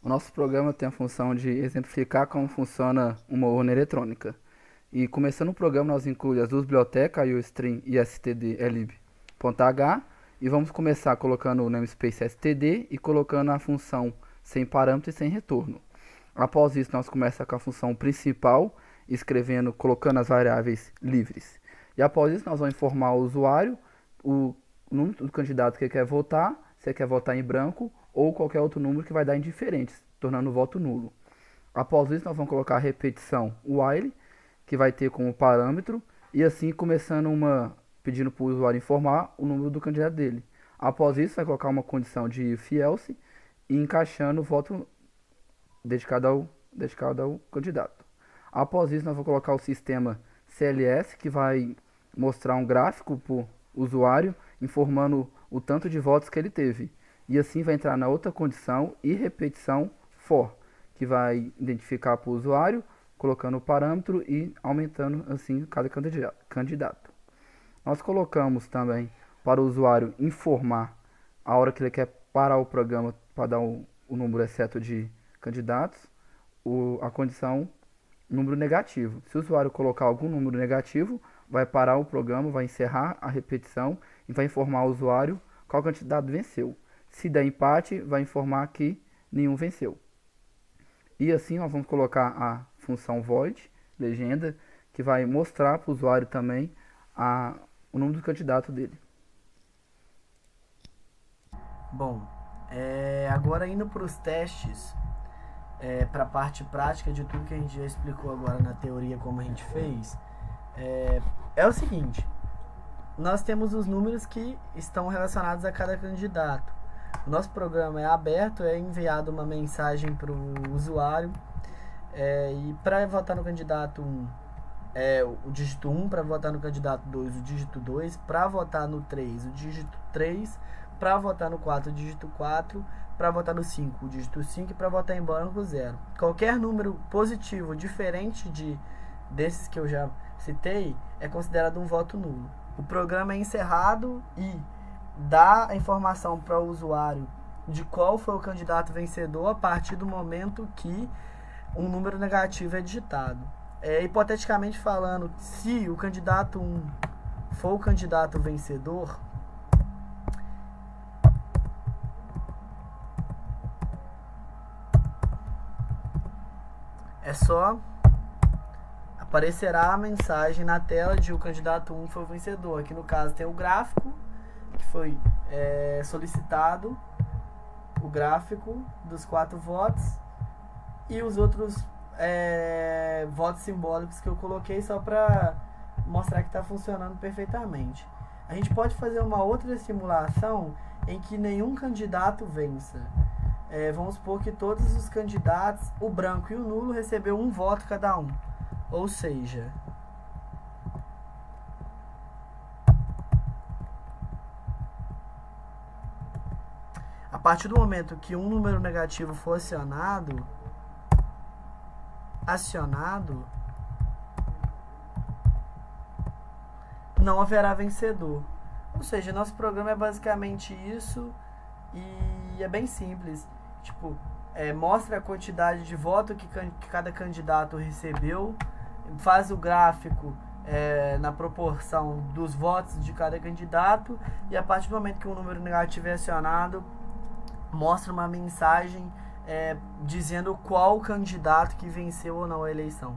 O nosso programa tem a função de exemplificar como funciona uma urna eletrônica. E começando o programa, nós incluímos as duas bibliotecas, IOStream e stdlib.h, e vamos começar colocando o namespace std e colocando a função sem parâmetro e sem retorno. Após isso, nós começamos com a função principal, escrevendo, colocando as variáveis livres. E após isso, nós vamos informar o usuário o número do candidato que ele quer votar, se ele quer votar em branco ou qualquer outro número que vai dar indiferentes, tornando o voto nulo. Após isso, nós vamos colocar a repetição while, que vai ter como parâmetro, e assim começando pedindo para o usuário informar o número do candidato dele. Após isso, vai colocar uma condição de if else e encaixando o voto dedicado ao candidato. Após isso, nós vamos colocar o sistema CLS, que vai mostrar um gráfico para o usuário, informando o tanto de votos que ele teve. E assim vai entrar na outra condição e repetição for, que vai identificar para o usuário, colocando o parâmetro e aumentando assim cada candidato. Nós colocamos também para o usuário informar a hora que ele quer parar o programa para dar o número exceto de candidatos, a condição número negativo. Se o usuário colocar algum número negativo, vai parar o programa, vai encerrar a repetição e vai informar o usuário qual candidato venceu. Se der empate, vai informar que nenhum venceu. E assim nós vamos colocar a função void, legenda, que vai mostrar para o usuário também o número do candidato dele. Bom, agora indo para os testes, para a parte prática de tudo que a gente já explicou agora na teoria, como a gente fez, é o seguinte: nós temos os números que estão relacionados a cada candidato. O nosso programa é aberto, é enviado uma mensagem para o usuário, e para votar no candidato 1, o dígito 1, para votar no candidato 2, o dígito 2, para votar no 3, o dígito 3, para votar no 4, o dígito 4, para votar no 5, o dígito 5, e para votar em branco, 0. Qualquer número positivo diferente desses que eu já citei é considerado um voto nulo. O programa é encerrado e dá a informação para o usuário de qual foi o candidato vencedor a partir do momento que um número negativo é digitado. Hipoteticamente falando, se o candidato 1 for o candidato vencedor, é só aparecerá a mensagem na tela de o candidato 1 foi o vencedor. Aqui no caso tem o gráfico que foi solicitado, o gráfico dos 4 votos e os outros votos simbólicos que eu coloquei só para mostrar que está funcionando perfeitamente. A gente pode fazer uma outra simulação em que nenhum candidato vença. Vamos supor que todos os candidatos, o branco e o nulo, recebeu um voto cada um. Ou seja, a partir do momento que um número negativo for acionado, não haverá vencedor. Ou seja, nosso programa é basicamente isso e é bem simples. Mostra a quantidade de votos que cada candidato recebeu, faz o gráfico na proporção dos votos de cada candidato, e a partir do momento que um número negativo é acionado, mostra uma mensagem dizendo qual candidato que venceu ou não a eleição.